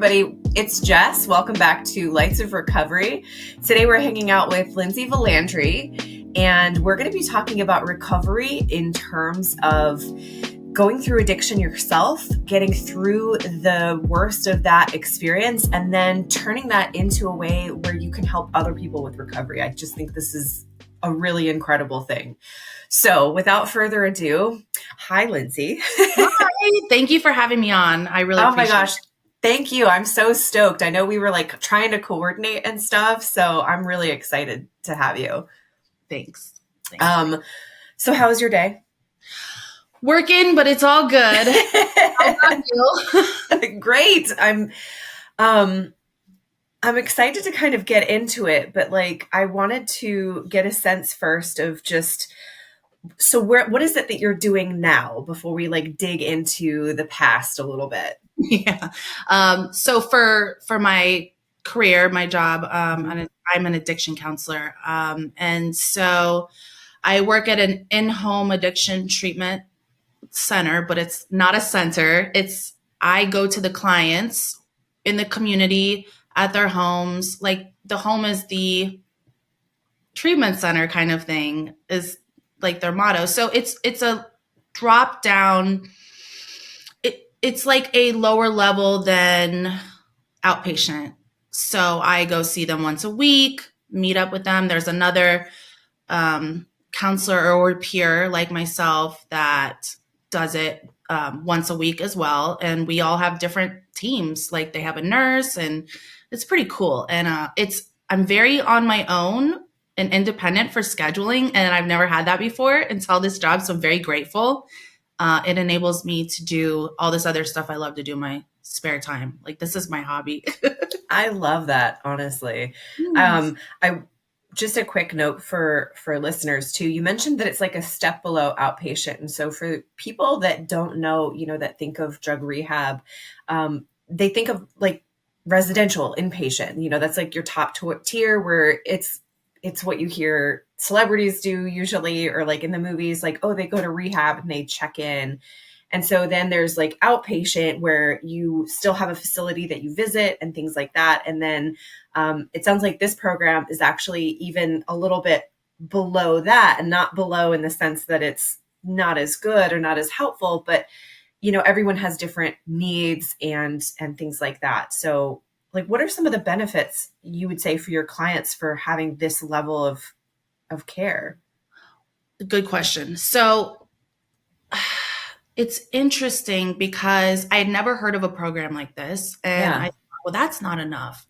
everybody. It's Jess. Welcome back to Lights of Recovery. Today we're hanging out with Lindsay Villandry, and we're going to be talking about recovery in terms of going through addiction yourself, getting through the worst of that experience, and then turning that into a way where you can help other people with recovery. I just think this is a really incredible thing. So without further ado, hi, Lindsay. Hi, thank you for having me on. I really appreciate it. Oh my gosh. Thank you. I'm so stoked. I know we were like trying to coordinate and stuff, so I'm really excited to have you. Thanks. So how was your day? Working, but it's all good. How about you? Great. I'm excited to kind of get into it, but like I wanted to get a sense first of just what is it that you're doing now before we like dig into the past a little bit? Yeah. So for my career, my job, I'm an addiction counselor. And so I work at an in-home addiction treatment center, but it's not a center. I go to the clients in the community at their homes. Like the home is the treatment center kind of thing is like their motto. So it's a drop down. It's like a lower level than outpatient. So I go see them once a week, meet up with them. There's another counselor or peer like myself that does it once a week as well. And we all have different teams. Like they have a nurse, and it's pretty cool. And I'm very on my own and independent for scheduling. And I've never had that before until this job. So I'm very grateful. It enables me to do all this other stuff I love to do in my spare time. Like this is my hobby. I love that, honestly. Just a quick note for listeners too. You mentioned that it's like a step below outpatient. And so for people that don't know, that think of drug rehab, they think of like residential inpatient, that's like your top tier where it's what you hear celebrities do usually, or like in the movies, like, oh, they go to rehab and they check in. And so then there's like outpatient where you still have a facility that you visit and things like that. And then it sounds like this program is actually even a little bit below that, and not below in the sense that it's not as good or not as helpful, but everyone has different needs and things like that. So like, what are some of the benefits you would say for your clients for having this level of care? Good question. So it's interesting because I had never heard of a program like this. And I thought, well, that's not enough.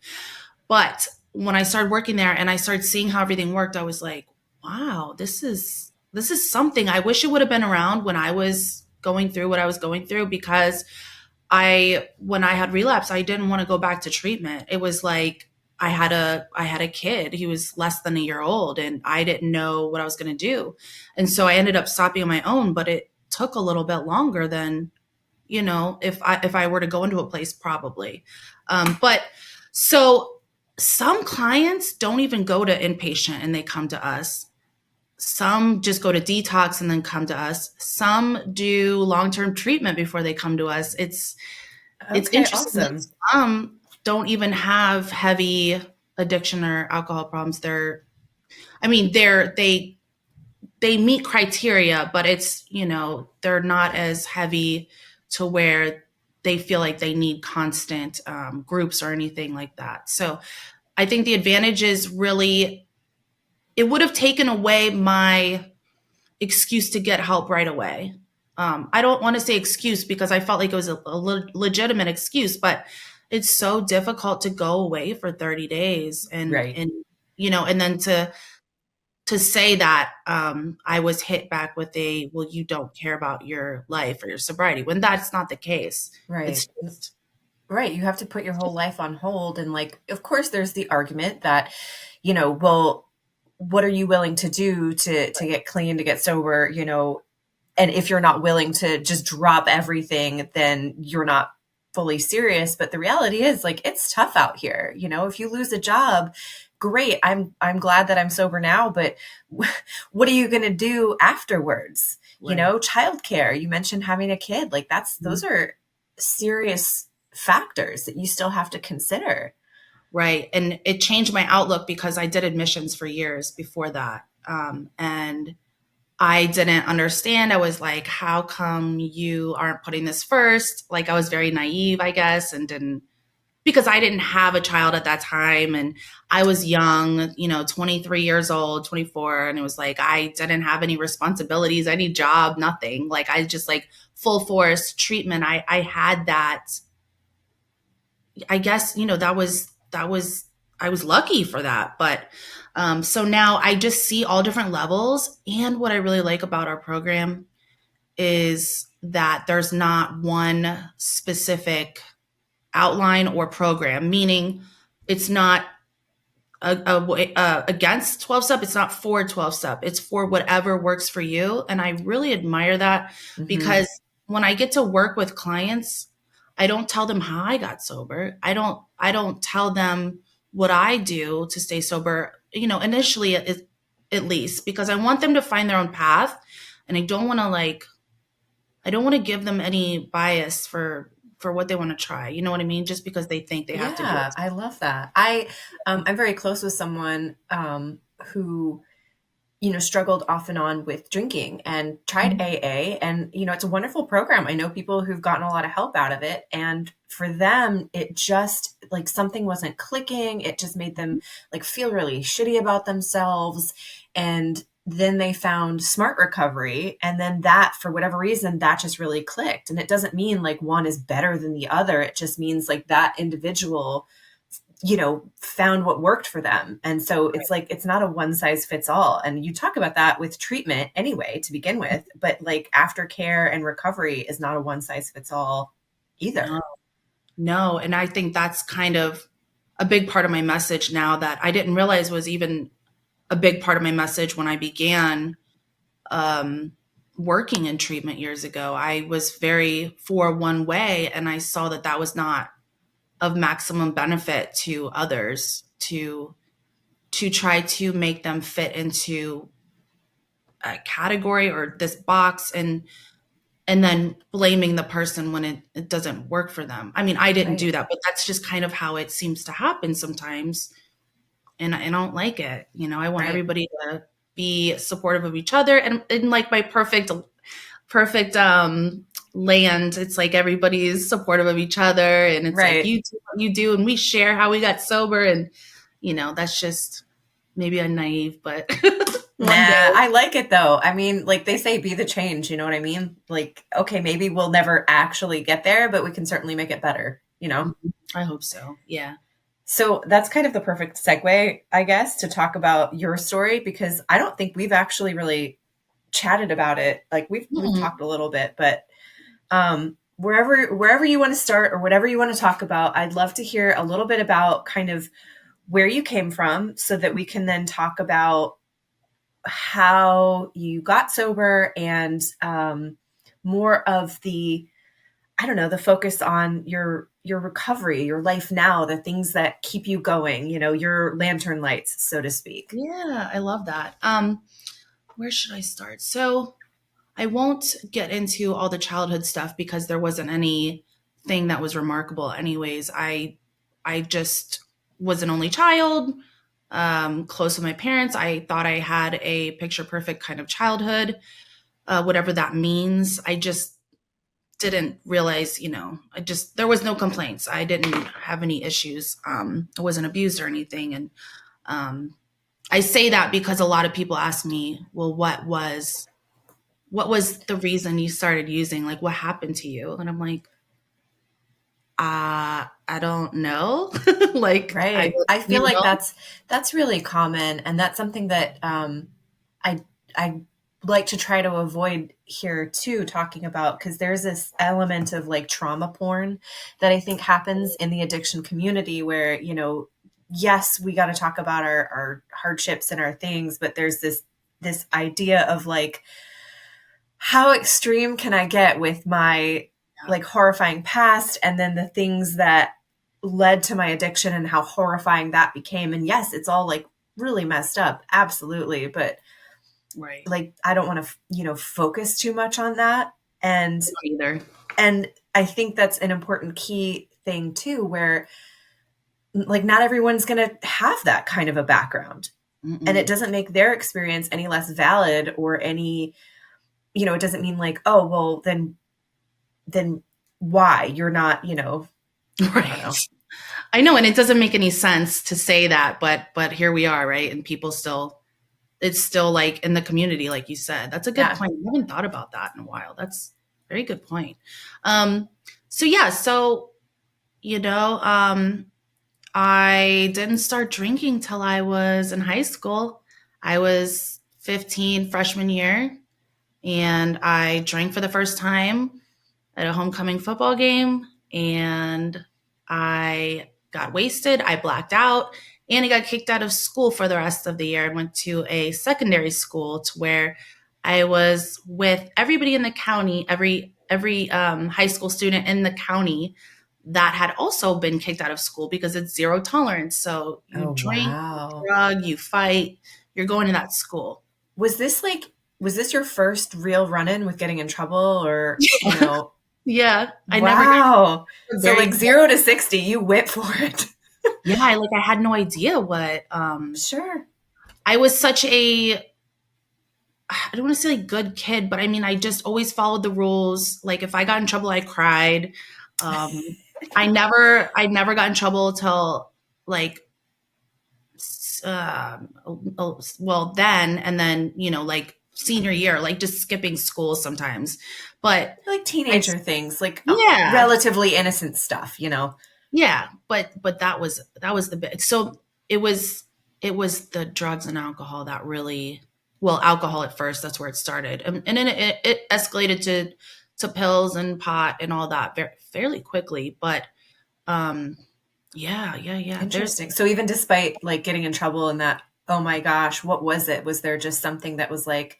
But when I started working there and I started seeing how everything worked, I was like, wow, this is something. I wish it would have been around when I was going through what I was going through, because when I had relapse, I didn't want to go back to treatment. It was like I had a kid. He was less than a year old, and I didn't know what I was going to do. And so I ended up stopping on my own, but it took a little bit longer than, if I were to go into a place, probably. But so some clients don't even go to inpatient and they come to us. Some just go to detox and then come to us. Some do long-term treatment before they come to us. It's interesting. Awesome. Some don't even have heavy addiction or alcohol problems. They meet criteria, but it's, they're not as heavy to where they feel like they need constant groups or anything like that. So I think the advantage is really, it would have taken away my excuse to get help right away. I don't want to say excuse because I felt like it was a legitimate excuse, but it's so difficult to go away for 30 days and then to say that I was hit back with well, you don't care about your life or your sobriety, when that's not the case. Right. It's just, right. You have to put your whole life on hold. And like, of course, there's the argument that, well, what are you willing to do to get clean, to get sober, and if you're not willing to just drop everything, then you're not fully serious. But the reality is like, it's tough out here. If you lose a job, great. I'm glad that I'm sober now, but what are you going to do afterwards? Right. Childcare, you mentioned having a kid, like those are serious factors that you still have to consider. Right. And it changed my outlook because I did admissions for years before that. And I didn't understand. I was like, how come you aren't putting this first? Like, I was very naive, I guess, and didn't, because I didn't have a child at that time. And I was young, 23 years old, 24. And it was like, I didn't have any responsibilities, any job, nothing. Like, I just like full force treatment. I had that, I guess, I was lucky for that. But so now I just see all different levels. And what I really like about our program is that there's not one specific outline or program, meaning it's not against 12 step. It's not for 12 step. It's for whatever works for you. And I really admire that Mm-hmm. because when I get to work with clients, I don't tell them how I got sober. I don't tell them what I do to stay sober, initially at least, because I want them to find their own path. And I don't want to give them any bias for what they want to try. You know what I mean? Just because they think they have to do Yeah, it. I love that. I'm very close with someone who struggled off and on with drinking and tried Mhm. AA. And, it's a wonderful program. I know people who've gotten a lot of help out of it. And for them, it just like something wasn't clicking. It just made them like feel really shitty about themselves. And then they found smart recovery. And then that, for whatever reason, that just really clicked. And it doesn't mean like one is better than the other. It just means like that individual found what worked for them. And so it's like, it's not a one size fits all. And you talk about that with treatment anyway, to begin with, but like aftercare and recovery is not a one size fits all No, either. no. And I think that's kind of a big part of my message now that I didn't realize was even a big part of my message when I began um, working in treatment years ago. I was very for one way, and I saw that that was not of maximum benefit to others to try to make them fit into a category or this box and then blaming the person when it doesn't work for them. I mean, I didn't do Right. that, but that's just kind of how it seems to happen sometimes. And I don't like it. I want Right. everybody to be supportive of each other and in like my perfect land, it's like everybody's supportive of each other and it's like Right. you do what you do and we share how we got sober and that's just maybe I'm naive, but one day. Nah, I like it though. I mean, like they say, be the change. You know what I mean? Like, okay, maybe we'll never actually get there, but we can certainly make it better. I hope so. Yeah. So that's kind of the perfect segue, I guess, to talk about your story because I don't think we've actually really chatted about it. Like we've Mm-mm. talked a little bit, but wherever you want to start or whatever you want to talk about, I'd love to hear a little bit about kind of where you came from so that we can then talk about how you got sober and more of the I don't know, the focus on your recovery, your life now, the things that keep you going, your lantern lights, so to speak. Yeah, I love that. Where should I start? So I won't get into all the childhood stuff because there wasn't anything that was remarkable anyways. I just was an only child, close to my parents. I thought I had a picture perfect kind of childhood, whatever that means. I just didn't realize, there was no complaints. I didn't have any issues. I wasn't abused or anything. And um, I say that because a lot of people ask me, well, what was the reason you started using? Like, what happened to you? And I'm like, I don't know. Like, Right. I you feel like know, that's really common, and that's something that I I like to try to avoid here too, talking about because there's this element of like trauma porn that I think happens in the addiction community where yes, we got to talk about our hardships and our things, but there's this idea of like how extreme can I get with my yeah, like horrifying past and then the things that led to my addiction and how horrifying that became. And yes, it's all like really messed up. Absolutely. But right. like, I don't want to, focus too much on that. And, I don't either. and I think that's an important key thing too, where like not everyone's going to have that kind of a background. Mm-mm. And it doesn't make their experience any less valid or any, you know, it doesn't mean like, oh, well, then why you're not, you know, Right. I don't know. I know, and it doesn't make any sense to say that, but here we are, right? And people still, it's still like in the community, like you said. That's a good point. I haven't thought about that in a while. That's a very good point. So yeah, so you know, I didn't start drinking till I was in high school. I was 15, freshman year, and I drank for the first time at a homecoming football game, and I got wasted. I blacked out, and I got kicked out of school for the rest of the year. I went to a secondary school to where I was with everybody in the county, every high school student in the county that had also been kicked out of school because it's zero tolerance. So you drink, Wow. you drug, you fight, you're going to that school. Was this your first real run-in with getting in trouble or, you know? Yeah. Wow. So like 0 to 60, you went for it. Yeah. I had no idea what, Sure. I was such a, I don't want to say like good kid, but I mean, I just always followed the rules. Like if I got in trouble, I cried. I never got in trouble till like, well then, and then, you know, like senior year, like just skipping school sometimes, but like teenager things, like yeah, relatively innocent stuff, you know? yeah. But that was the big, so it was the drugs and alcohol that really, well, alcohol at first, that's where it started. And then it escalated to pills and pot and all that fairly quickly. But yeah. Interesting. So even despite like getting in trouble and that, oh my gosh, what was it? Was there just something that was like,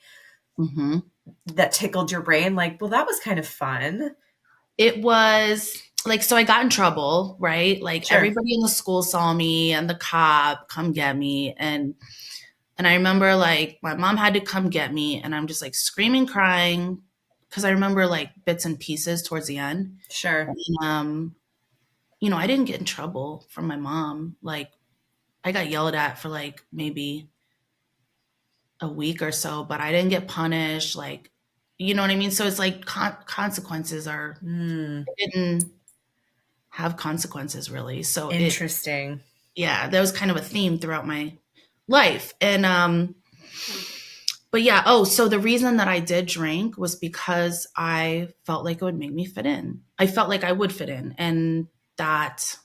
that tickled your brain? Like, well, that was kind of fun. It was like, so I got in trouble, right? Like Sure. everybody in the school saw me and the cop come get me. And I remember like my mom had to come get me and I'm just like screaming, crying. Cause I remember like bits and pieces towards the end. Sure. And, you know, I didn't get in trouble from my mom. Like I got yelled at for like maybe a week or so, but I didn't get punished. Like, you know what I mean? So it's like consequences are, didn't have consequences really. So interesting. Yeah, that was kind of a theme throughout my life. And, but yeah, so the reason that I did drink was because I felt like it would make me fit in. I felt like I would fit in and that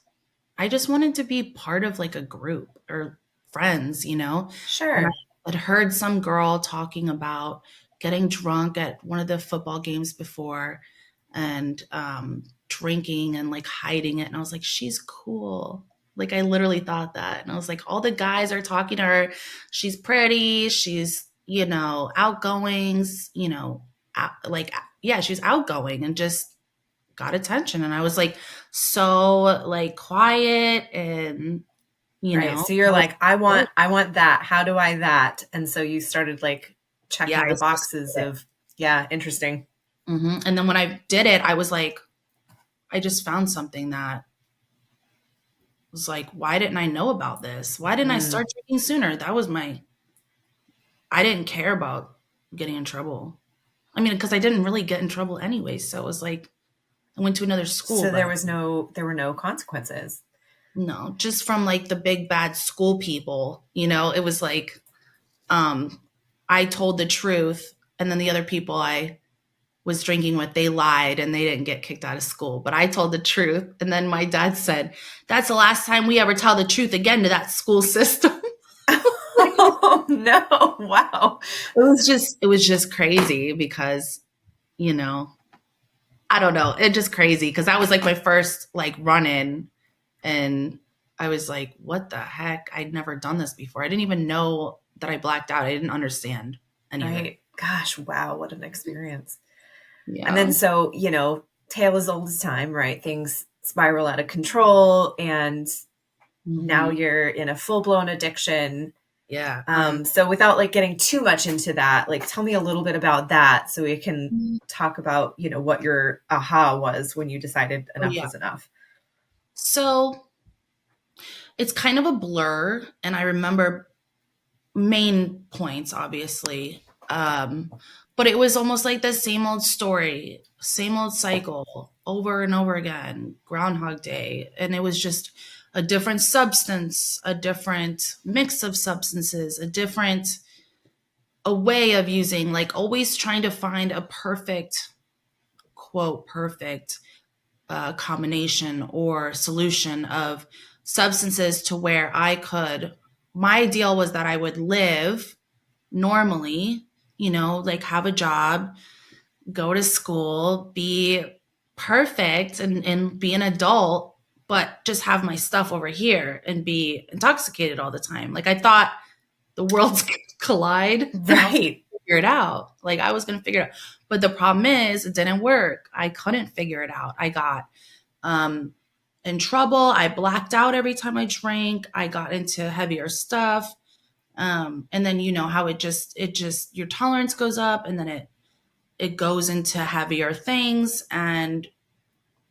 I just wanted to be part of like a group or friends, you know? Sure. And I had heard some girl talking about getting drunk at one of the football games before and drinking and like hiding it. And I was like, she's cool. Like I literally thought that. And I was like, all the guys are talking to her. She's pretty. She's, you know, outgoing, you know, yeah, she's outgoing and just got attention. And I was like, so like quiet and, you right. know. So you're like, I want that. How do I that? And so you started like checking the boxes of, yeah, interesting. Mm-hmm. And then when I did it, I was like, I just found something that was like, why didn't I know about this? Why didn't I start drinking sooner? That was I didn't care about getting in trouble. I mean, because I didn't really get in trouble anyway. So it was like, I went to another school. So there were no consequences. No, just from like the big bad school people, you know, it was like, I told the truth. And then the other people I was drinking with, they lied and they didn't get kicked out of school. But I told the truth. And then my dad said, that's the last time we ever tell the truth again to that school system. Oh no. Wow. It was just crazy because, you know, I don't know. It just crazy because that was like my first like run in and I was like, what the heck? I'd never done this before. I didn't even know that I blacked out. I didn't understand any of it. Gosh, wow, what an experience. Yeah. And then so, you know, tale as old as time, right? Things spiral out of control and now you're in a full-blown addiction. Yeah. So without like getting too much into that, like tell me a little bit about that so we can talk about, you know, what your aha was when you decided enough was enough. So it's kind of a blur, and I remember main points, obviously. But it was almost like the same old story, same old cycle over and over again, Groundhog Day. And it was just a different substance, a different mix of substances, a way of using, like always trying to find a perfect, quote, perfect combination or solution of substances to where my ideal was that I would live normally, like have a job, go to school, be perfect and be an adult, but just have my stuff over here and be intoxicated all the time. Like I thought the worlds could collide and I was Right. gonna figure it out. Like I was going to figure it out. But the problem is it didn't work. I couldn't figure it out. I got um, in trouble. I blacked out every time I drank. I got into heavier stuff. And then you know how it just your tolerance goes up and then it goes into heavier things and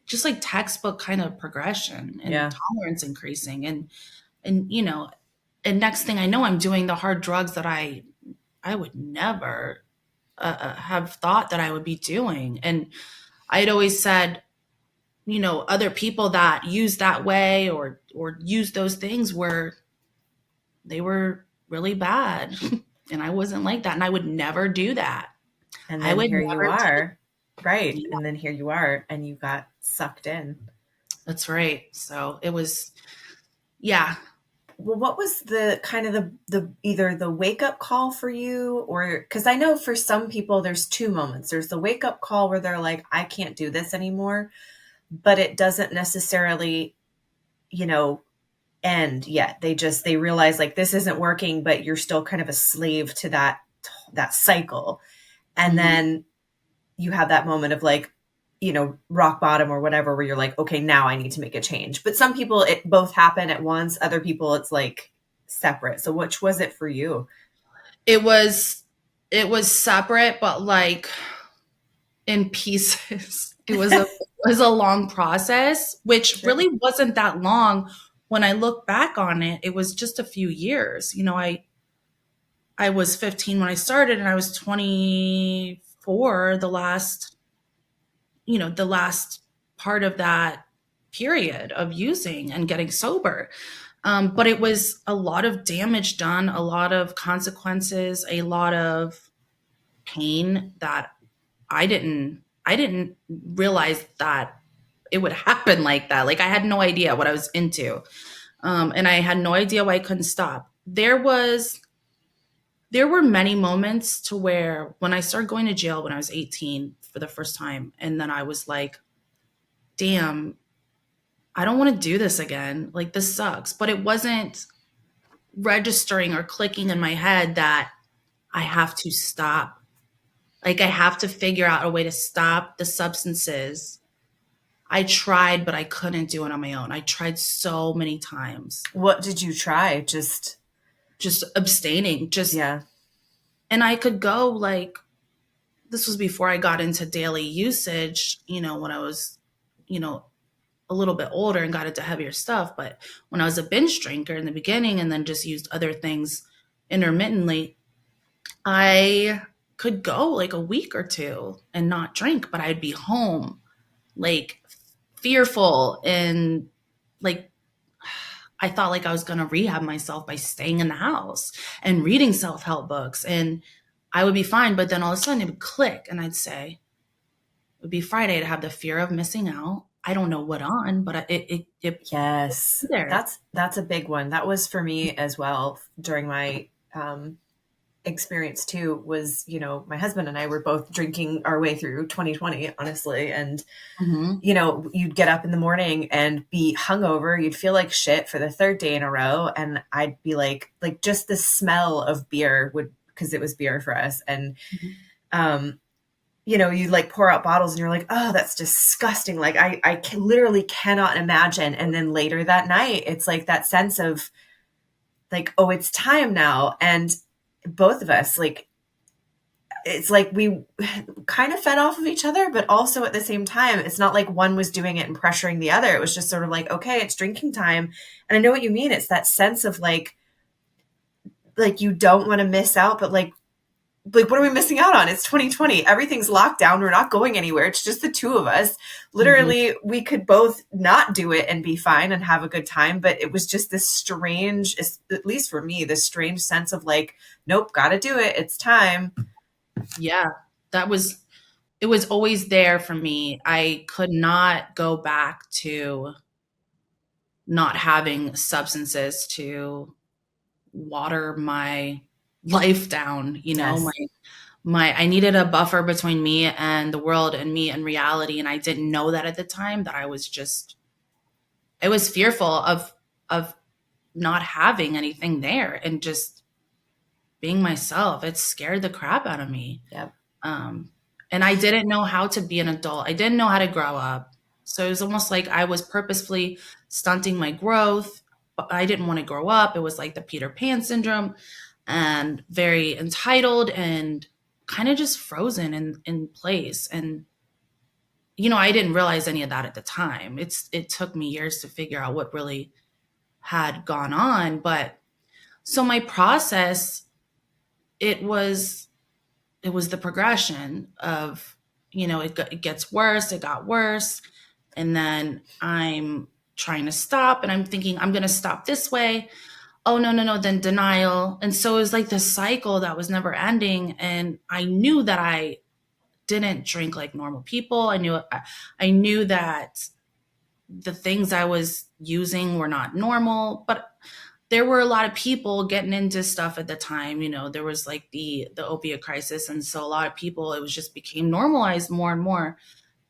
just like textbook kind of progression and Yeah. tolerance increasing and and next thing I know I'm doing the hard drugs that I would never have thought that I would be doing. And I had always said, other people that use that way or use those things they were really bad. And I wasn't like that. And I would never do that. And I then would here you never are. do Right. that. And then here you are and you got sucked in. That's right. So it was, yeah. Well, what was the kind of the either the wake up call for you, or because I know for some people there's two moments. There's the wake up call where they're like, I can't do this anymore, but it doesn't necessarily, you know, end yet. They realize like this isn't working, but you're still kind of a slave to that cycle. And Mhm. then you have that moment of like, rock bottom or whatever, where you're like, okay, now I need to make a change. But some people it both happen at once. Other people it's like separate. So which was it for you? It was it was separate, but like in pieces. It was a long process, which Sure. really wasn't that long. When I look back on it, it was just a few years. I was 15 when I started and I was 24 the last part of that period of using and getting sober. But it was a lot of damage done, a lot of consequences, a lot of pain that I didn't realize that it would happen like that. Like I had no idea what I was into. And I had no idea why I couldn't stop. There were many moments to where when I started going to jail when I was 18 for the first time, and then I was like, damn, I don't want to do this again. Like this sucks. But it wasn't registering or clicking in my head that I have to stop. Like I have to figure out a way to stop the substances. I tried, but I couldn't do it on my own. I tried so many times. What did you try? Just abstaining, Yeah. and I could go like, this was before I got into daily usage, when I was, you know, a little bit older and got into heavier stuff. But when I was a binge drinker in the beginning and then just used other things intermittently, I could go like a week or two and not drink, but I'd be home like fearful and like I thought like I was going to rehab myself by staying in the house and reading self-help books and I would be fine. But then all of a sudden it would click and I'd say, it would be Friday to have the fear of missing out. I don't know what on, but it Yes. there. That's a big one. That was for me as well during my experience too. Was, my husband and I were both drinking our way through 2020, honestly. And, Mm-hmm. you'd get up in the morning and be hungover. You'd feel like shit for the third day in a row. And I'd be like just the smell of beer because it was beer for us. And, um, you like pour out bottles and you're like, oh, that's disgusting. Like literally cannot imagine. And then later that night, it's like that sense of like, oh, it's time now. And both of us, like, it's like we kind of fed off of each other, but also at the same time, it's not like one was doing it and pressuring the other. It was just sort of like, okay, it's drinking time. And I know what you mean. It's that sense of like you don't want to miss out, but like what are we missing out on? It's 2020. Everything's locked down. We're not going anywhere. It's just the two of us. Mhm. Literally, we could both not do it and be fine and have a good time, but it was just this strange, at least for me, this strange sense of like, nope, got to do it. It's time. Yeah, that was it was always there for me. I could not go back to not having substances to water my life down, Yes. my I needed a buffer between me and the world and me and reality, and I didn't know that at the time that I was fearful of not having anything there and just being myself. It scared the crap out of me. Yep. Um, and I didn't know how to be an adult. I didn't know how to grow up. So it was almost like I was purposefully stunting my growth. But I didn't want to grow up. It was like the Peter Pan syndrome and very entitled and kind of just frozen in place. And, I didn't realize any of that at the time. It took me years to figure out what really had gone on. But so my process, it was it was the progression of, it gets worse, it got worse, and then I'm trying to stop and I'm thinking I'm going to stop this way. Oh, no, no, no, then denial. And so it was like this cycle that was never ending, and I knew that I didn't drink like normal people. I knew that the things I was using were not normal, but there were a lot of people getting into stuff at the time. There was like the opiate crisis, and so a lot of people, it was just became normalized more and more,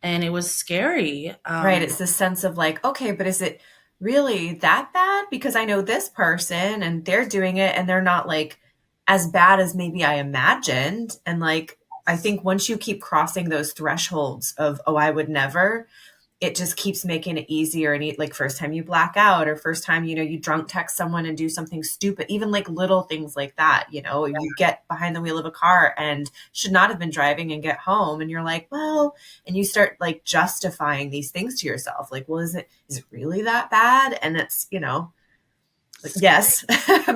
and it was scary. Right. It's this sense of like, okay, but is it really that bad? Because I know this person and they're doing it and they're not like as bad as maybe I imagined. And like, I think once you keep crossing those thresholds of, oh, I would never, it just keeps making it easier. And like first time you black out or first time, you drunk text someone and do something stupid, even like little things like that, you get behind the wheel of a car and should not have been driving and get home. And you're like, well, and you start like justifying these things to yourself. Like, well, is it really that bad? And it's, like, yes,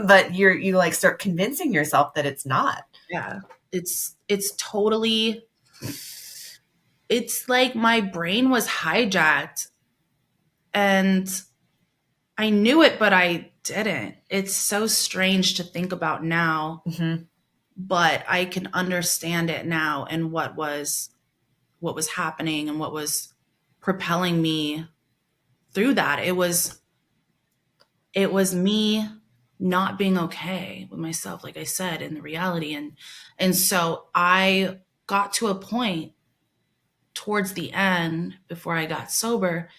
but you like start convincing yourself that it's not. Yeah, it's totally, it's like my brain was hijacked, and I knew it, but I didn't. It's so strange to think about now, Mm-hmm. but I can understand it now, and what was happening and what was propelling me through that. It was me not being okay with myself, like I said, in the reality. And so I got to a point towards the end before I got sober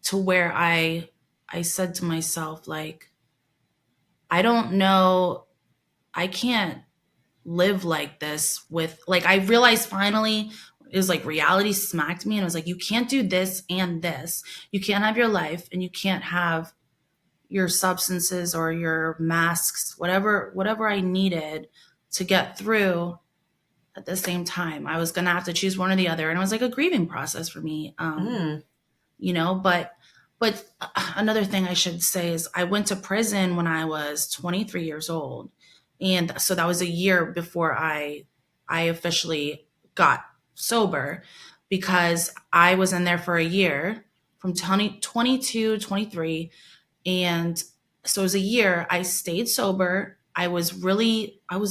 to where I said to myself, like, I don't know, I can't live like this with, like, I realized finally it was like reality smacked me and it was like, you can't do this and this. You can't have your life and you can't have your substances or your masks, whatever I needed to get through at the same time. I was gonna have to choose one or the other. And it was like a grieving process for me. Mm. But another thing I should say is I went to prison when I was 23 years old. And so that was a year before I officially got sober, because I was in there for a year from 22, 23. And so it was a year I stayed sober. I was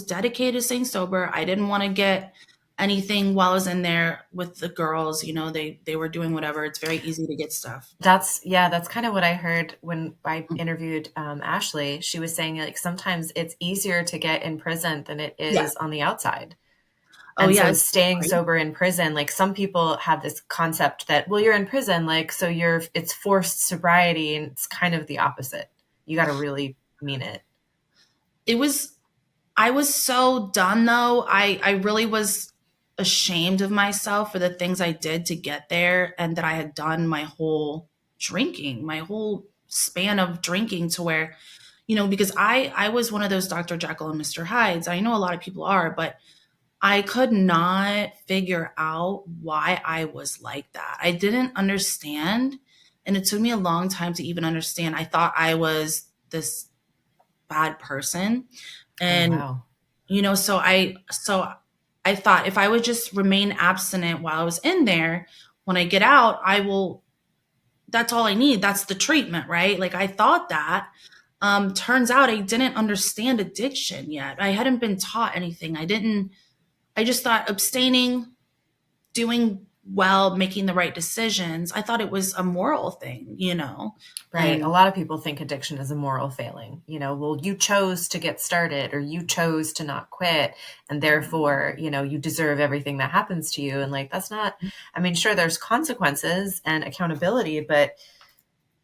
dedicated to staying sober. I didn't want to get anything while I was in there with the girls. They were doing whatever. It's very easy to get stuff. That's kind of what I heard when I interviewed Ashley. She was saying like sometimes it's easier to get in prison than it Yeah. is on the outside. Oh And yeah. so It's staying great. sober in prison, like some people have this concept that, well, you're in prison, like, so it's forced sobriety. And it's kind of the opposite. You got to really mean it. It was I was so done though. I really was ashamed of myself for the things I did to get there, and that I had done my whole span of drinking, to where, because I was one of those Dr. Jekyll and Mr. Hydes. I know a lot of people are, but I could not figure out why I was like that. I didn't understand. And it took me a long time to even understand. I thought I was this bad person. Oh, And, wow. so I thought if I would just remain abstinent while I was in there, when I get out, that's all I need. That's the treatment, right? Like I thought that. Turns out I didn't understand addiction yet. I hadn't been taught anything. I just thought abstaining, doing well, making the right decisions, I thought it was a moral thing, Right. A and lot of people think addiction is a moral failing. Well, you chose to get started or you chose to not quit, and therefore, you deserve everything that happens to you. And like, that's not, I mean, sure, there's consequences and accountability, but,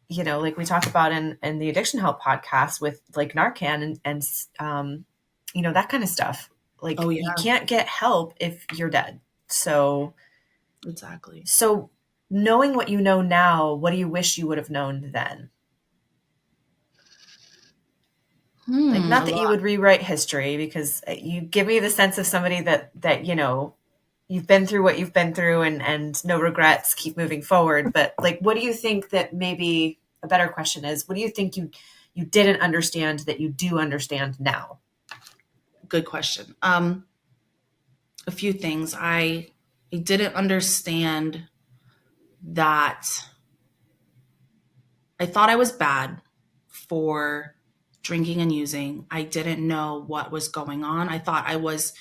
like we talk about in the Addiction Help podcast with like Narcan and that kind of stuff. Like, oh you yeah, can't get help if you're dead. So, exactly. so knowing what you know now, what do you wish you would have known then? Like, not A that you lot. would rewrite history, because you give me the sense of somebody that you've been through what you've been through, and no regrets, keep moving forward. But like, what do you think that, maybe a better question is, what do you think you didn't understand that you do understand now? Good question. A few things. I didn't understand that. I thought I was bad for drinking and using. I didn't know what was going on. I thought I was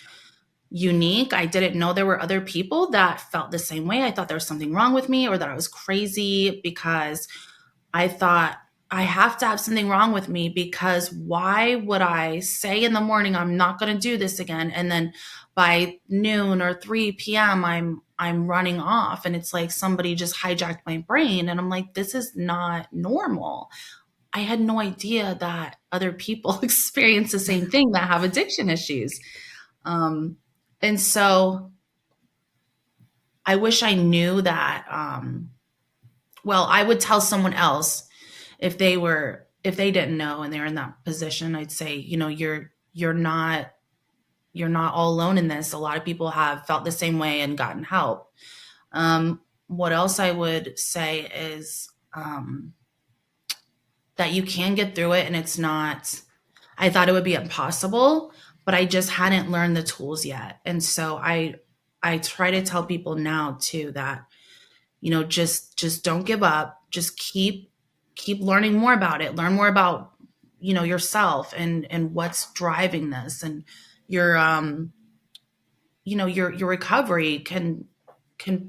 unique. I didn't know there were other people that felt the same way. I thought there was something wrong with me or that I was crazy because I thought I have to have something wrong with me, because why would I say in the morning I'm not going to do this again, and then by noon or 3 p.m. I'm running off, and it's like somebody just hijacked my brain, and I'm like, this is not normal. I had no idea that other people experience the same thing, that have addiction issues. Um, and so I wish I knew that. Well, I would tell someone else if they didn't know and they're in that position. I'd say, you're not all alone in this. A lot of people have felt the same way and gotten help. What else I would say is that you can get through it, and it's not. I thought it would be impossible, but I just hadn't learned the tools yet. And so I try to tell people now too that, just don't give up. Just keep learning more about it. Learn more about, yourself and what's driving this, and your your recovery can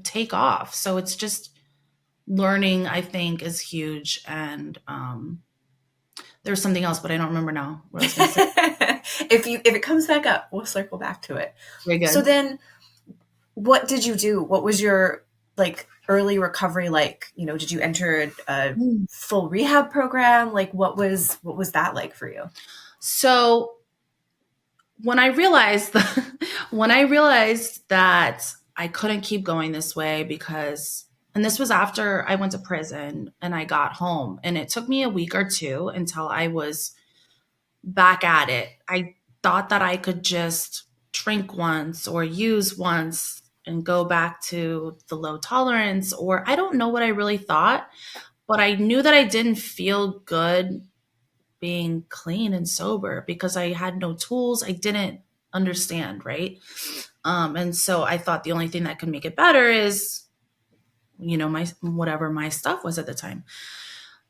take off. So it's just learning, I think, is huge. And there's something else, but I don't remember now what I was going to say. If it comes back up, we'll circle back to it. Very So good. then, what did you do? What was your like early recovery like? Did you enter a full rehab program? Like, what was that like for you? So when I realized when I realized that I couldn't keep going this way, because and this was after I went to prison and I got home, and it took me a week or two until I was back at it. I thought that I could just drink once or use once and go back to the low tolerance, or I don't know what I really thought, but I knew that I didn't feel good being clean and sober because I had no tools. I didn't understand, right? And so I thought the only thing that could make it better is, my whatever my stuff was at the time.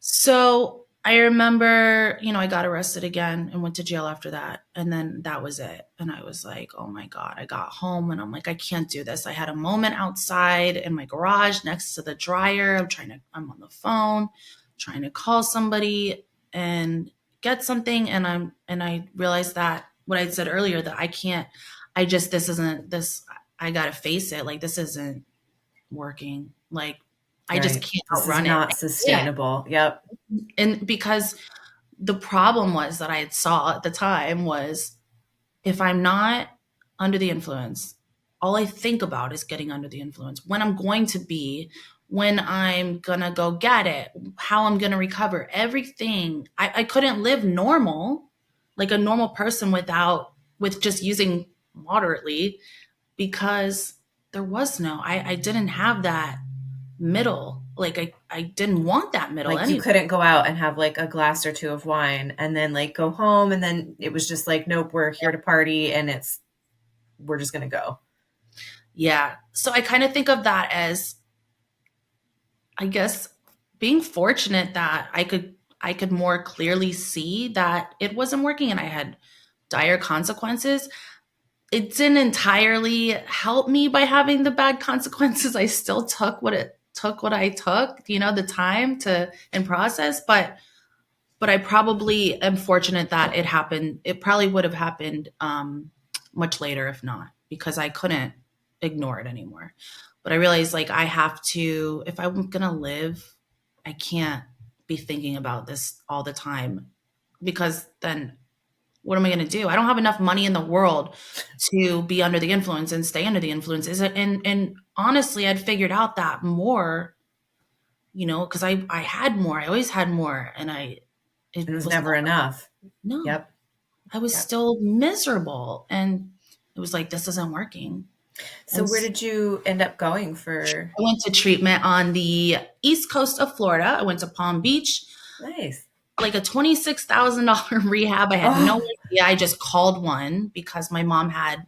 So I remember, I got arrested again and went to jail after that. And then that was it. And I was like, oh my God, I got home and I'm like, I can't do this. I had a moment outside in my garage next to the dryer. I'm on the phone, trying to call somebody and get something. And I realized that what I said earlier, that I can't, this isn't this, I got to face it. Like, this isn't working. Like, I just Right. can't This is outrun it. not sustainable. Yep. And because the problem was that I had saw at the time was, if I'm not under the influence, all I think about is getting under the influence, when I'm going to be, when I'm gonna go get it, how I'm gonna recover, everything. I couldn't live normal, like a normal person with just using moderately. because there was no, I didn't have that middle. Like I didn't want that middle Like you anyway. couldn't go out and have like a glass or two of wine and then like go home and then it was just like, nope, we're here to party and we're just gonna go. Yeah. So I kind of think of that as, I guess, being fortunate that I could more clearly see that it wasn't working and I had dire consequences. It didn't entirely help me by having the bad consequences. I still took what I took, the time to and process, but I probably am fortunate that it happened. It probably would have happened much later if not, because I couldn't ignore it anymore. But I realized like I have to, if I'm gonna live, I can't be thinking about this all the time, because then what am I going to do? I don't have enough money in the world to be under the influence and stay under the influence. Is it? And honestly, I'd figured out that more, because I had more. I always had more, and it And it was was never never enough. no. Yep. I was Yep. still miserable, and it was like this isn't working. So And where did you end up going for? I went to treatment on the east coast of Florida. I went to Palm Beach, Nice. like a $26,000 rehab. I had no Oh, idea. I just called one because my mom had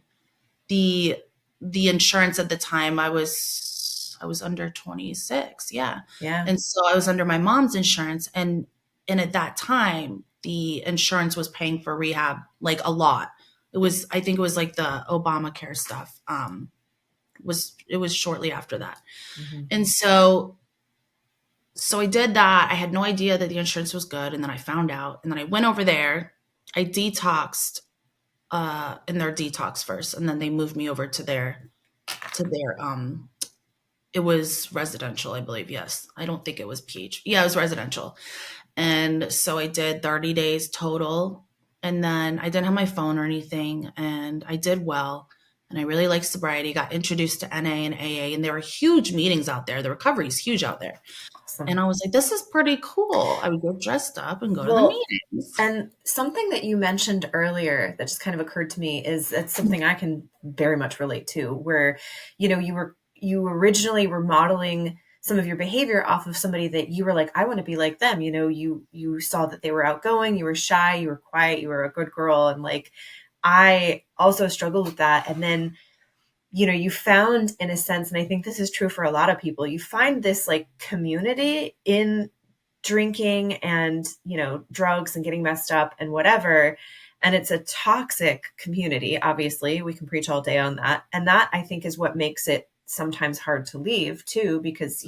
the the insurance at the time. I was under 26, yeah. yeah. And so I was under my mom's insurance, and at that time the insurance was paying for rehab like a lot. I think it was like the Obamacare stuff. It was shortly after that. Hmm. And so I did that. I had no idea that the insurance was good, and then I found out, and then I went over there. I detoxed in their detox first, and then they moved me over to their it was residential, I believe. Yes, I don't think it was PH. Yeah, it was residential. And so I did 30 days total, and then I didn't have my phone or anything, and I did well, and I really liked sobriety. Got introduced to NA and AA, and there were huge meetings out there. The recovery is huge out there, and Awesome. I was like, this is pretty cool. I would get dressed up and go to the Well, meetings. and something that you mentioned earlier that just kind of occurred to me is that's something I can very much relate to, where, you originally were modeling some of your behavior off of somebody that you were like, I want to be like them. You saw that they were outgoing, you were shy, you were quiet, you were a good girl. And like, I also struggled with that. And then, you found in a sense, and I think this is true for a lot of people, you find this like community in drinking and drugs and getting messed up and whatever, and it's a toxic community. Obviously we can preach all day on that, and that I think is what makes it sometimes hard to leave too, because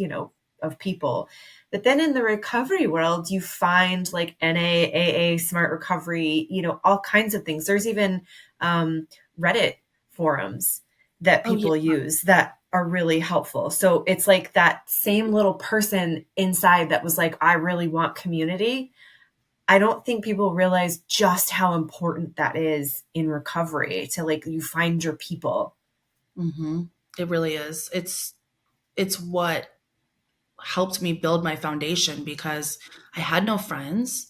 of people. But then in the recovery world you find like NAAA, smart recovery, all kinds of things. There's even Reddit forums that Oh yeah. people use that are really helpful. So it's like that same little person inside that was like, I really want community. I don't think people realize just how important that is in recovery, to like, you find your people. Hmm. It really is. It's what helped me build my foundation, because I had no friends.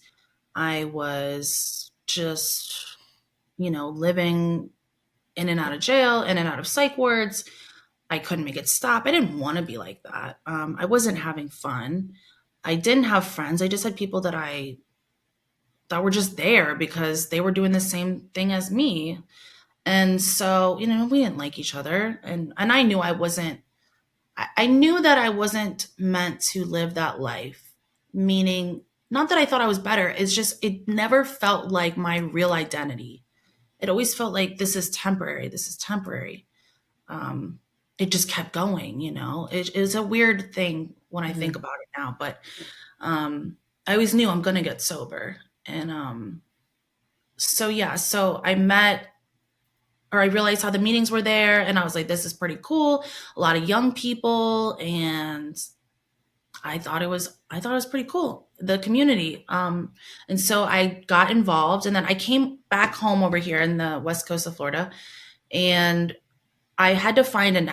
I was just, living in and out of jail, in and out of psych wards. I couldn't make it stop. I didn't want to be like that. I wasn't having fun. I didn't have friends. I just had people that were just there because they were doing the same thing as me. And so, we didn't like each other. And I knew I knew that I wasn't meant to live that life. Meaning, not that I thought I was better. It's just, it never felt like my real identity. It always felt like this is temporary. This is temporary. Um, it just kept going, It is a weird thing when I think Mhm. about it now, but I always knew I'm going to get sober. And so, yeah, so I realized how the meetings were there, and I was like, this is pretty cool. A lot of young people, and I thought it was pretty cool, the community. And so I got involved, and then I came back home over here in the west coast of Florida, and I had to find an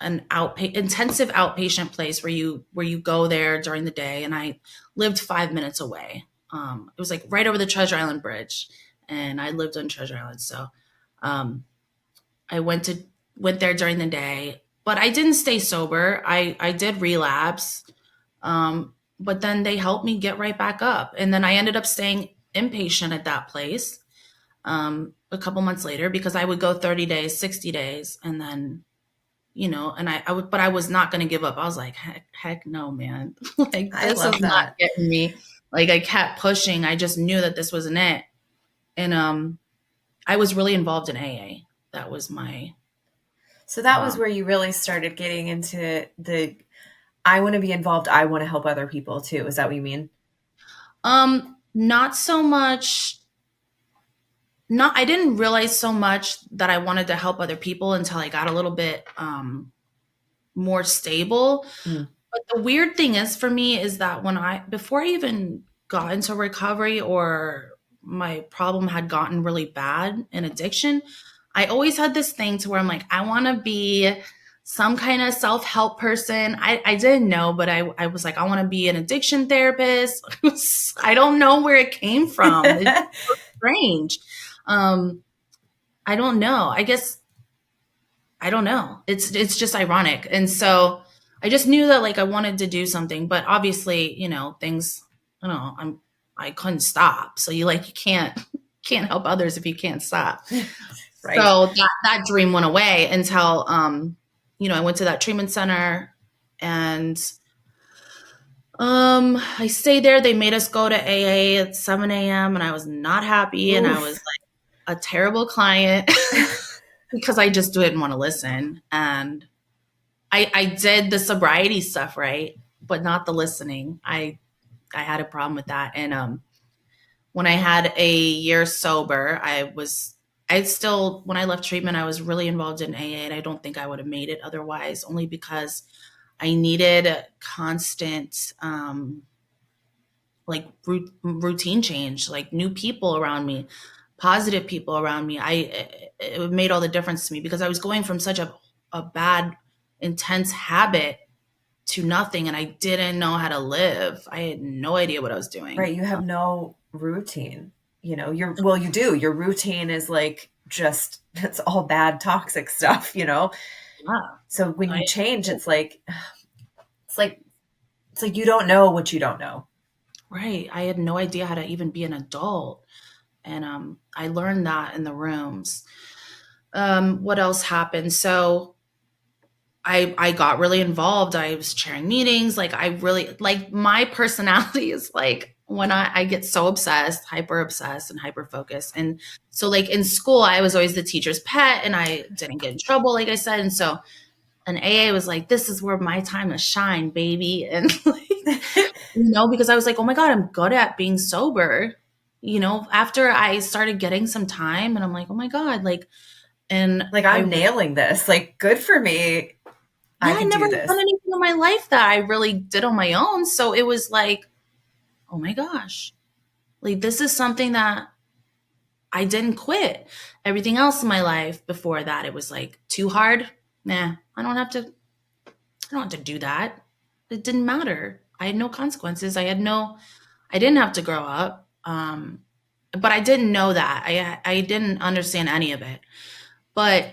intensive outpatient place where you go there during the day, and I lived 5 minutes away. It was like right over the Treasure Island Bridge, and I lived on Treasure Island, so um, I went to went there during the day, but I didn't stay sober. I did relapse. But then they helped me get right back up. And then I ended up staying inpatient at that place a couple months later because I would go 30 days, 60 days, and then, and I would, but I was not going to give up. I was like, heck no, man. Like, I this is love not that. getting me. Like, I kept pushing. I just knew that this wasn't it. And I was really involved in AA. That was my, So that was um, where you really started getting into the I want to be involved, I want to help other people too. Is that what you mean? not so much. Not, I didn't realize so much that I wanted to help other people until I got a little bit more stable. Mm. But the weird thing is for me is that before I even got into recovery or my problem had gotten really bad in addiction, I always had this thing to where I'm like, I want to be some kind of self-help person. I didn't know, but I was like, I want to be an addiction therapist. I don't know where it came from. It's so strange. Um, I don't know. I guess I don't know. It's just ironic. And so I just knew that like I wanted to do something, but obviously, things, I don't know, I couldn't stop. So you can't help others if you can't stop. Right. So that dream went away until I went to that treatment center and I stayed there. They made us go to AA at 7 a.m. and I was not happy and I was Oof. like a terrible client because I just didn't want to listen. And I did the sobriety stuff right, but not the listening. I had a problem with that. And when I had a year sober, I still when I left treatment, I was really involved in AA, and I don't think I would have made it otherwise. Only because I needed constant like routine change, like new people around me, positive people around me. It made all the difference to me because I was going from such a bad, intense habit to nothing, and I didn't know how to live. I had no idea what I was doing. Right. You have no routine. Well, you do. Your routine is like just, it's all bad, toxic stuff. Yeah, So when I you change, it's like, it's like you don't know what you don't know. right. I had no idea how to even be an adult, and I learned that in the rooms. What else happened? So I got really involved. I was chairing meetings. Like I really like my personality is like when I get so obsessed, hyper obsessed and hyper focused. And so like in school, I was always the teacher's pet and I didn't get in trouble, like I said. And so an AA was like, this is where my time to shine, baby. And like, because I was like, oh my God, I'm good at being sober. After I started getting some time and I'm like, oh my God, like, and Like, I'm nailing this. Like, good for me. I yeah, I can never do done this. anything in my life that I really did on my own. So it was like, oh my gosh, like this is something that I didn't quit. Everything else in my life before that, it was like too hard. Nah, I don't have to do that. It didn't matter. I had no consequences. I didn't have to grow up. But I didn't know that. I didn't understand any of it. But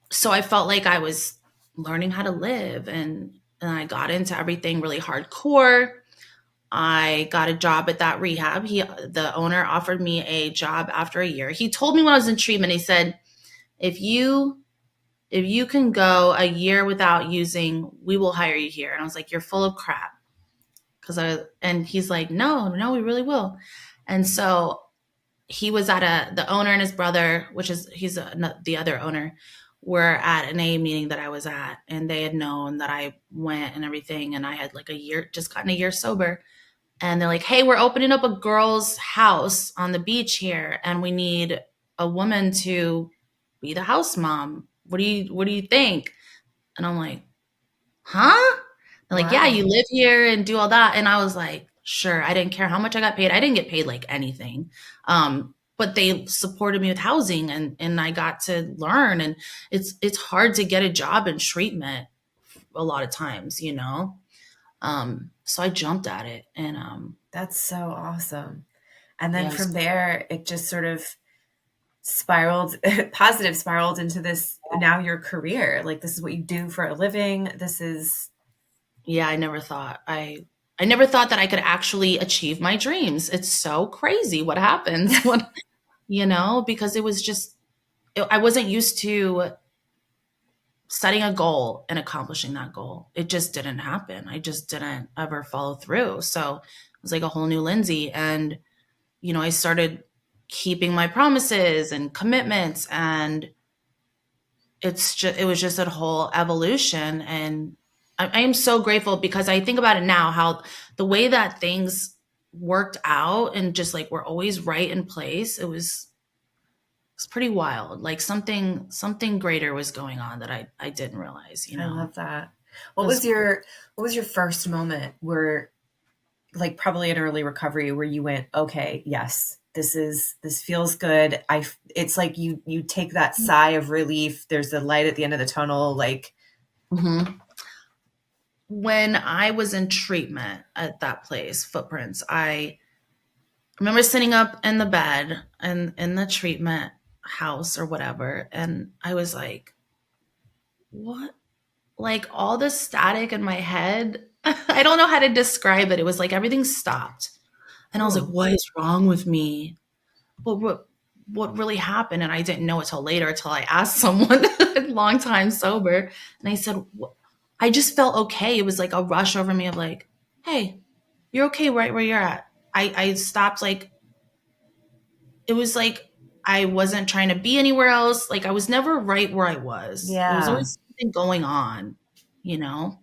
so I felt like I was learning how to live and I got into everything really hardcore. I got a job at that rehab. The owner offered me a job after a year. He told me when I was in treatment, he said, if you can go a year without using, we will hire you here. And I was like, you're full of crap. And he's like, no, we really will. And so he was at the owner and his brother, the other owner, were at an A meeting that I was at, and they had known that I went and everything, and I had like just gotten a year sober, and they're like, "Hey, we're opening up a girl's house on the beach here, and we need a woman to be the house mom. What do you think?" And I'm like, huh? They're like, yeah, Wow. you live here and do all that. And I was like, sure. I didn't care how much I got paid. I didn't get paid like anything. But they supported me with housing and I got to learn. And it's hard to get a job in treatment a lot of times. So I jumped at it and That's so awesome. And then yeah, from there, it just sort of spiraled positive spiraled into this, now your career. Like, this is what you do for a living. This is Yeah, I never thought that I could actually achieve my dreams. It's so crazy what happens when, because it was just, I wasn't used to setting a goal and accomplishing that goal. It just didn't happen. I just didn't ever follow through. So it was like a whole new Lindsay. And, I started keeping my promises and commitments, and it was just a whole evolution. And I am so grateful, because I think about it now, how the way that things worked out and just like we're always right in place. It's pretty wild. Like something greater was going on that I didn't realize, I love that. It was What was your first moment where, like, probably in early recovery, where you went, okay, yes, this feels good. It's like you take that sigh of relief. There's a light at the end of the tunnel. Like, Mhm. When I was in treatment at that place, Footprints, I remember sitting up in the bed and in the treatment house or whatever, and I was like, what? Like all the static in my head, I don't know how to describe it. It was like everything stopped. And I was like, oh, what is wrong with me? What really happened? And I didn't know it till later, till I asked someone a long time sober. And I said, I just felt okay. It was like a rush over me of like, hey, you're okay right where you're at. I stopped, like, it was like I wasn't trying to be anywhere else. Like I was never right where I was. There was yeah. always something going on, you know?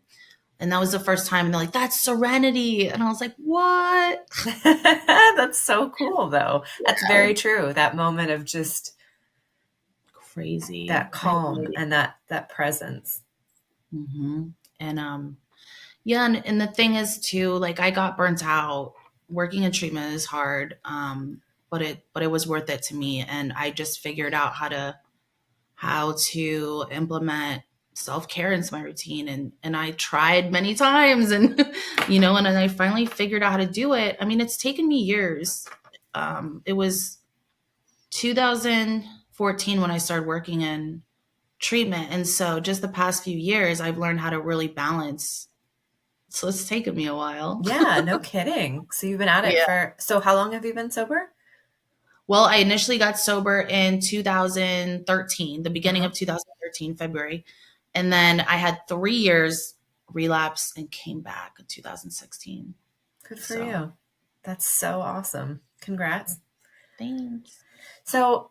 And that was the first time. And they're like, that's serenity. And I was like, what? That's so cool, though. That's Yeah. very true. That moment of just Crazy. that I had no calm idea. and that presence. Hmm. And yeah, and the thing is too, like I got burnt out. Working in treatment is hard. But it was worth it to me. And I just figured out how to implement self-care into my routine, and I tried many times, and and then I finally figured out how to do it. I mean, it's taken me years. It was 2014 when I started working in treatment, and so just the past few years I've learned how to really balance. So it's taken me a while. Yeah, no kidding. So you've been at it Yeah. for, so how long have you been sober? Well, I initially got sober in 2013, the beginning Uh-huh. of 2013, February. And then I had 3 years relapse and came back in 2016. Good for So you. That's so awesome. Congrats. thanks. So,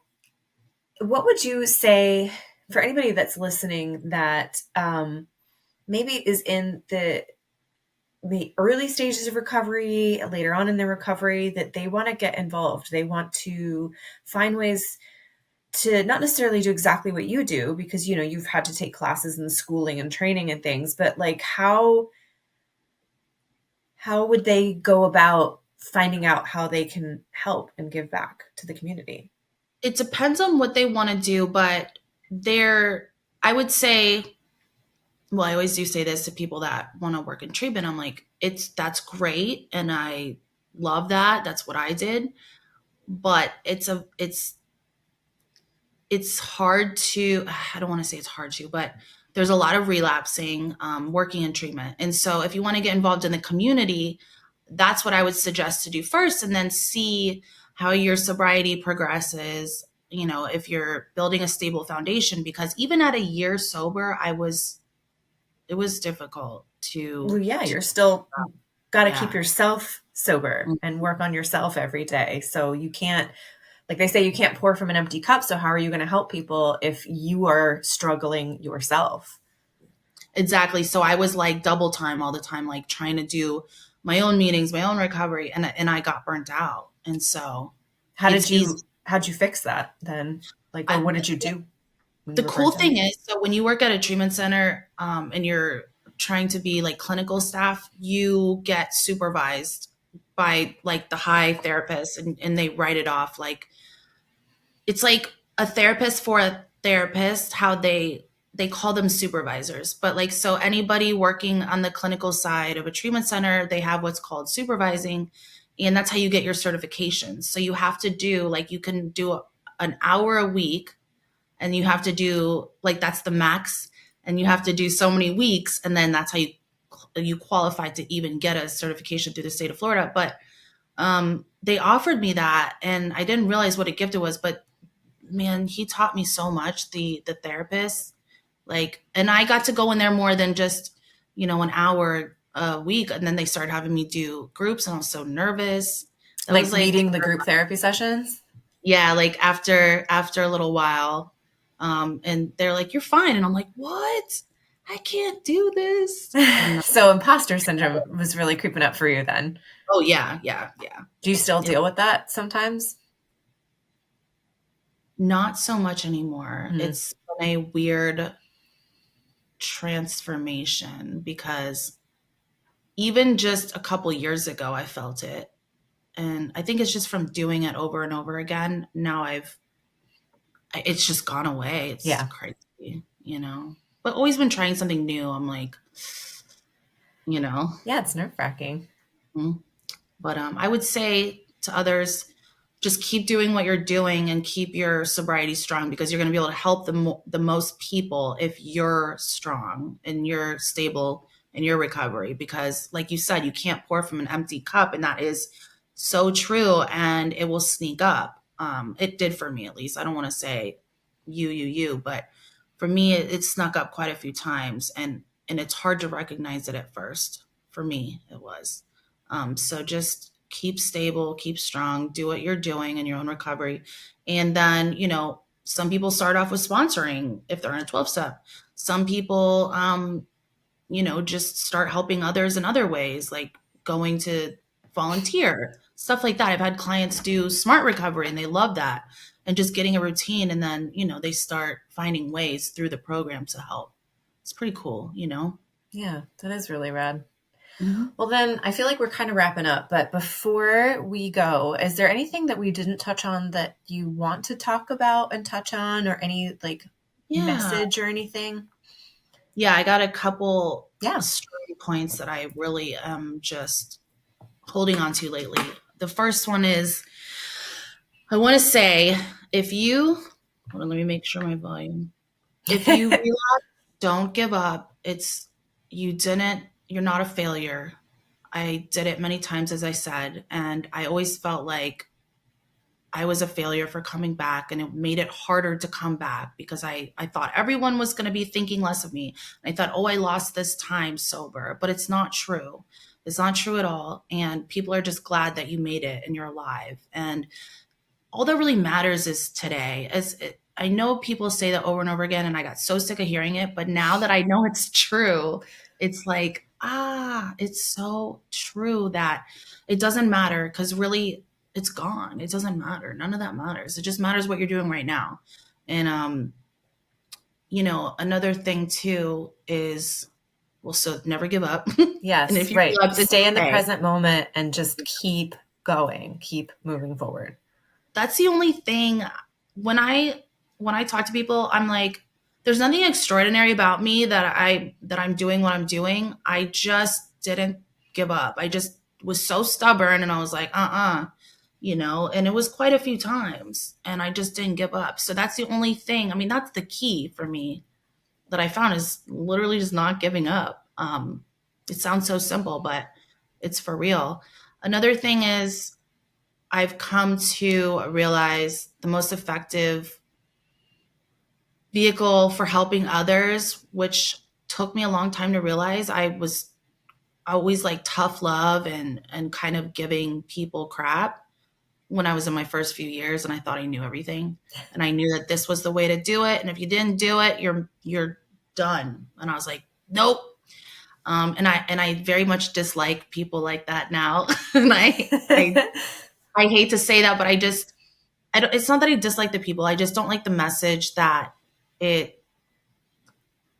what would you say for anybody that's listening that maybe is in the early stages of recovery, later on in their recovery, that they want to get involved? They want to find ways to not necessarily do exactly what you do, because you've had to take classes and schooling and training and things, but like, how would they go about finding out how they can help and give back to the community? It depends on what they want to do, but I would say, well, I always do say this to people that want to work in treatment. I'm like, that's great. And I love that. That's what I did. But it's hard to, I don't want to say it's hard to, but there's a lot of relapsing working in treatment. And so if you want to get involved in the community, that's what I would suggest to do first, and then see how your sobriety progresses, if you're building a stable foundation. Because even at a year sober, it was difficult Well, to, yeah, you're still got to keep yeah. yourself sober and work on yourself every day. So you can't, like they say, you can't pour from an empty cup. So how are you going to help people if you are struggling yourself? Exactly. So I was like double time all the time, like trying to do my own meetings, my own recovery, and I got burnt out. And so it's easy. How'd you fix that then? Like, or I, what did you do when you the were cool burnt out? thing is, so when you work at a treatment center, and you're trying to be like clinical staff, you get supervised by like the high therapist, and they write it off. Like it's like a therapist for a therapist, how they call them supervisors. But like, so anybody working on the clinical side of a treatment center, they have what's called supervising, and that's how you get your certifications. So you have to do, like, you can do an hour a week, and you have to do like, that's the max, and you have to do so many weeks, and then that's how you qualify to even get a certification through the state of Florida. But they offered me that, and I didn't realize what a gift it was. But man, he taught me so much. The therapist, like, and I got to go in there more than just, an hour a week. And then they started having me do groups, and I was so nervous. That Like was like, leading the group therapy sessions? yeah, like after a little while, and they're like, "You're fine," and I'm like, "What? I can't do this." And So imposter syndrome was really creeping up for you then. oh yeah, yeah, yeah. Do you still deal with that sometimes? Not so much anymore. Mm-hmm. It's been a weird transformation because even just a couple years ago, I felt it. And I think it's just from doing it over and over again. Now it's just gone away. It's Yeah. crazy. But always been trying something new. I'm like, you know. Yeah, it's nerve-wracking. But I would say to others, just keep doing what you're doing and keep your sobriety strong, because you're going to be able to help the most people if you're strong and you're stable in your recovery. Because like you said, you can't pour from an empty cup, and that is so true, and it will sneak up. It did for me, at least. I don't want to say you, but for me, it snuck up quite a few times, and it's hard to recognize it at first. For me, it was. So just keep stable, keep strong, do what you're doing in your own recovery. And then, some people start off with sponsoring if they're in a 12 step. Some people, just start helping others in other ways, like going to volunteer, stuff like that. I've had clients do smart recovery, and they love that, and just getting a routine. And then, they start finding ways through the program to help. It's pretty cool. Yeah, that is really rad. Mm-hmm. Well, then I feel like we're kind of wrapping up, but before we go, is there anything that we didn't touch on that you want to talk about and touch on, or any message or anything? Yeah, I got a couple Yeah. story points that I really am just holding on to lately. The first one is, I want to say, hold on, let me make sure my volume. If you realize, don't give up. You're not a failure. I did it many times, as I said, and I always felt like I was a failure for coming back, and it made it harder to come back because I thought everyone was going to be thinking less of me. I thought, oh, I lost this time sober, but it's not true. It's not true at all. And people are just glad that you made it and you're alive. And all that really matters is today. I know people say that over and over again, and I got so sick of hearing it, but now that I know it's true, it's like, it's so true that it doesn't matter, because really it's gone. It doesn't matter. None of that matters. It just matters what you're doing right now. And, another thing too is, well, so never give up. Yes, And if you right. give up, Stay in the present moment and just keep going, keep moving forward. That's the only thing. When I talk to people, I'm like, there's nothing extraordinary about me that I'm doing what I'm doing. I just didn't give up. I just was so stubborn, and I was like, and it was quite a few times, and I just didn't give up. So that's the only thing. I mean, that's the key for me that I found, is literally just not giving up. It sounds so simple, but it's for real. Another thing is, I've come to realize the most effective vehicle for helping others, which took me a long time to realize. I was always like tough love and kind of giving people crap when I was in my first few years, and I thought I knew everything, and I knew that this was the way to do it, and if you didn't do it, you're done. And I was like, nope. And I very much dislike people like that now. And I hate to say that, but it's not that I dislike the people. I just don't like the message that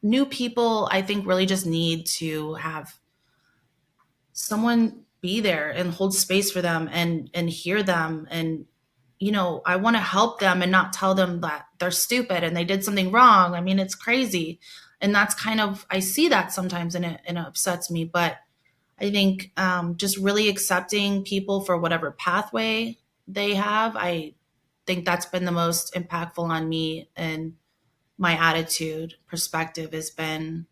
new people, I think, really just need to have someone be there and hold space for them and hear them. And, I want to help them and not tell them that they're stupid and they did something wrong. I mean, it's crazy. And that's kind of, I see that sometimes, and it upsets me. But I think just really accepting people for whatever pathway they have. think that's been the most impactful on me, and my attitude perspective has been,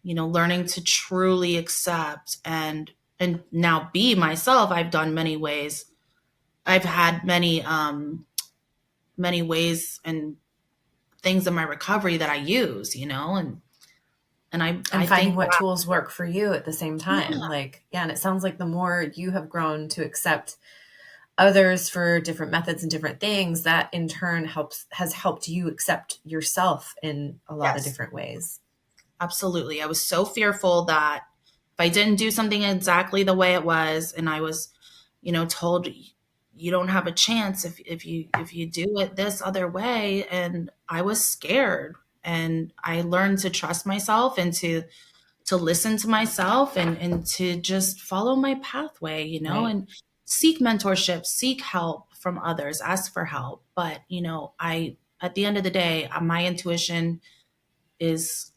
learning to truly accept and now be myself. I've done many ways. I've had many ways and things in my recovery that I use, and I finding think what that, tools work for you at the same time. yeah, Like, yeah, and it sounds like the more you have grown to accept others for different methods and different things, that in turn has helped you accept yourself in a lot of yes, different ways. absolutely. I was so fearful that if I didn't do something exactly the way it was, and I was, told you don't have a chance if you do it this other way, and I was scared. And I learned to trust myself and to listen to myself and to just follow my pathway, Right. and seek mentorship, seek help from others, ask for help. But, I, at the end of the day, my intuition is,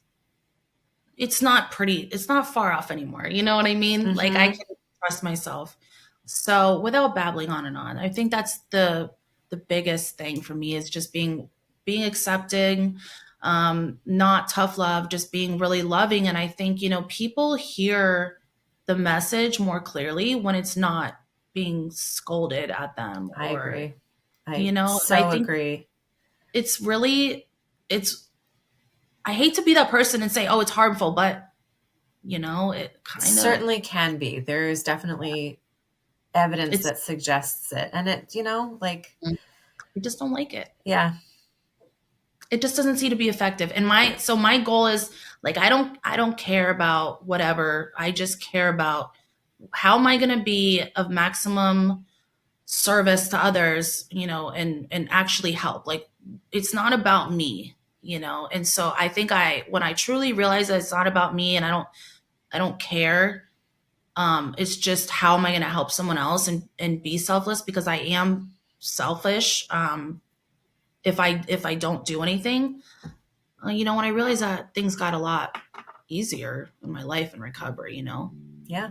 it's not far off anymore. You know what I mean? Like, I Mm-hmm. can trust myself. So without babbling on and on, I think that's the biggest thing for me, is just being accepting, not tough love, just being really loving. And I think, people hear the message more clearly when it's not being scolded at them, I or, agree. I I so think agree. it's really, it's, I hate to be that person and say, oh, it's harmful, but it kind of, Certainly can be. There's definitely evidence it's, that suggests it. And it, like, I just don't like it. yeah, It just doesn't seem to be effective. And my goal is, like, I don't care about whatever. I just care about how am I going to be of maximum service to others, and actually help. Like, it's not about me, And so I think when I truly realize that it's not about me, and I don't care, it's just how am I going to help someone else and be selfless, because I am selfish. If I don't do anything, when I realized that, things got a lot easier in my life and recovery, yeah,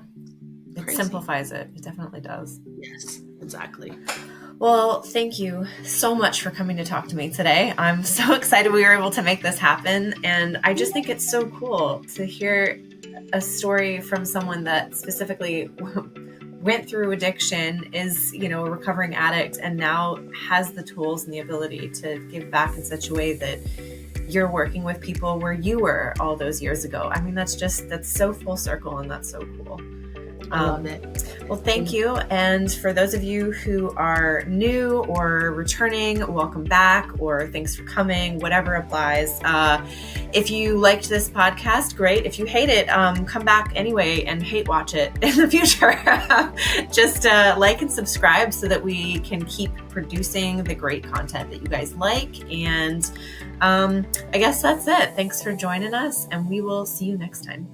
it crazy. simplifies it. It definitely does. Yes, exactly. Well, thank you so much for coming to talk to me today. I'm so excited we were able to make this happen. And I just think it's so cool to hear a story from someone that specifically went through addiction, is, a recovering addict, and now has the tools and the ability to give back in such a way that you're working with people where you were all those years ago. I mean, that's so full circle, and that's so cool. I love it. Well, thank you. And for those of you who are new or returning, welcome back, or thanks for coming, whatever applies. If you liked this podcast, great. If you hate it, come back anyway and hate watch it in the future. Just like and subscribe so that we can keep producing the great content that you guys like. And I guess that's it. Thanks for joining us, and we will see you next time.